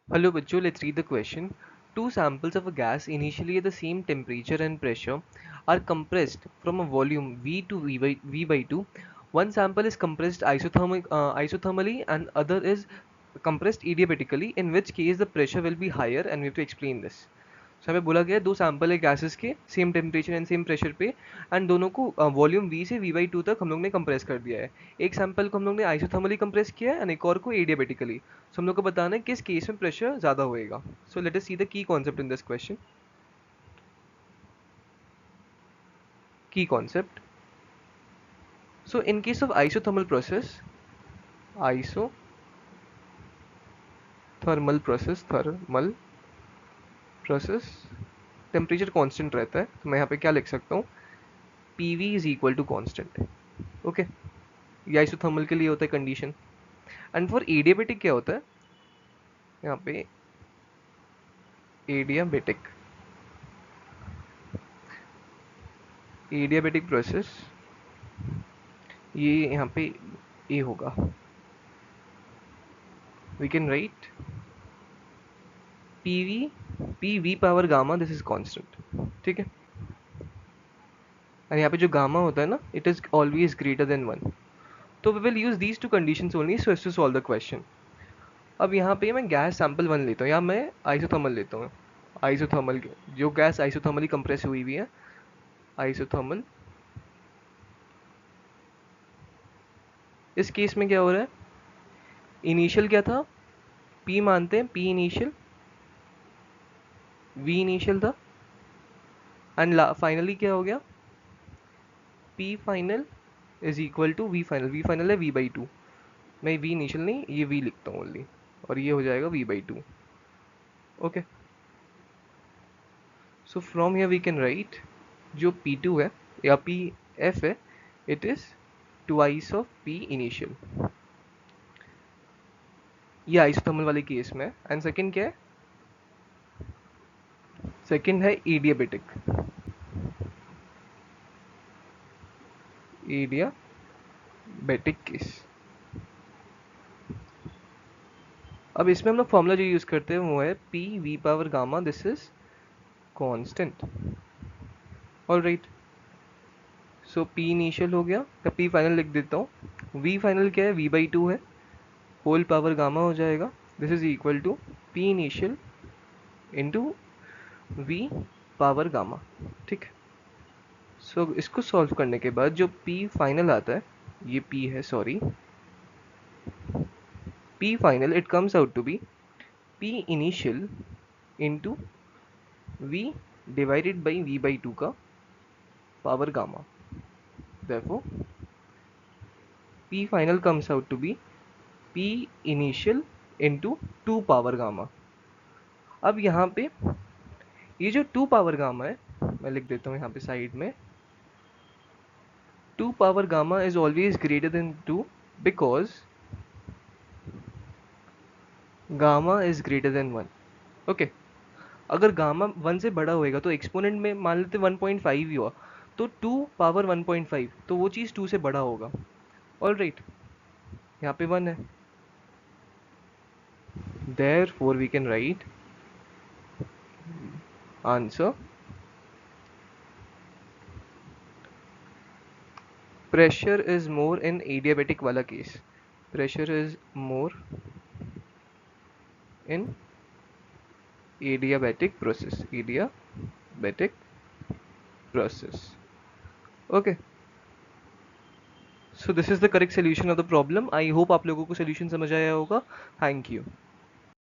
Hello, Bachcho. Let's read the question. Two samples of a gas initially at the same temperature and pressure are compressed from a volume V to V by 2. One sample is compressed isothermally and other is compressed adiabatically, in which case the pressure will be higher, and we have to explain this. So हमें बोला गया दो sample है gases के same temperature and same pressure पे and दोनों को volume V से V/2 तक हम लोग ने कंप्रेस कर दिया है. एक सैंपल को हम लोग ने आइसोथर्मली कंप्रेस किया है एंड एक और को एडियाबेटिकली. सो हम लोग को बताना है किस केस में प्रेशर ज़्यादा होएगा. So let us see the key concept in this question. Key concept. So in case of isothermal process temperature constant रहता है, तो मैं यहाँ पे क्या लिख सकता हूँ, PV is equal to constant. Okay, ये आइसोथर्मल के लिए होता है कंडीशन. एंड फॉर एडियाबेटिक क्या होता है, यहाँ पे एडियाबेटिक प्रोसेस, ये यहाँ पे ए होगा. We can write PV power gamma, this is constant. ठीक है, और यहाँ पे जो गामा होता है ना, it is always greater than 1. तो we will use these two conditions only so as to solve the question. अब यहाँ पे मैं गैस सैंपल 1 लेता हूँ या मैं आइसोथर्मल लेता हूँ. आइसोथर्मल जो गैस आइसोथर्मली कंप्रेस हुई हुई है, आइसोथर्मल. इस केस में क्या हो रहा है, इनिशियल क्या था, P मानते हैं, P इनिशियल V इनिशियल था एंड फाइनली क्या हो गया, P final is equal to V final. V final है V/2. मैं V इनिशियल नहीं, ये V लिखता हूँ ओनली, और ये हो जाएगा V/2. Okay, so from here we can write जो P2 है या Pf है, it is twice of P initial. ये आइसोथर्मल वाले केस में. एंड सेकंड क्या है, सेकंड है एडियाबेटिक. Adiabatic case. अब इसमें हम लोग फॉर्मूला जो यूज करते हैं वो है PV power gamma, this is constant. Alright, so P initial हो गया, या P फाइनल लिख देता हूँ. V फाइनल क्या है, V/2 है, होल पावर गामा हो जाएगा. This is equal to P initial into V power gamma. ठीक है, सो इसको सॉल्व करने के बाद जो P फाइनल आता है, ये P है, sorry, P final, it comes out to be P initial into V divided by V/2 का power gamma. Therefore, P final comes out to be P initial into 2 power gamma. अब यहाँ पे ये जो 2 पावर गामा है, मैं लिख देता हूँ यहाँ पे साइड में, 2 power gamma is always greater than 2 because gamma is greater than 1. Okay, अगर गामा 1 से बड़ा होएगा तो एक्सपोनेंट में मान लेते 1.5 ही हुआ, तो 2 पावर 1.5, तो वो चीज़ 2 से बड़ा होगा. ऑलराइट, यहाँ पे 1 है, therefore we can write answer pressure is more in adiabatic वाला case. pressure is more in adiabatic process. Okay, so this is the correct solution of the problem. I hope आप लोगों को solution समझ आया होगा. Thank you.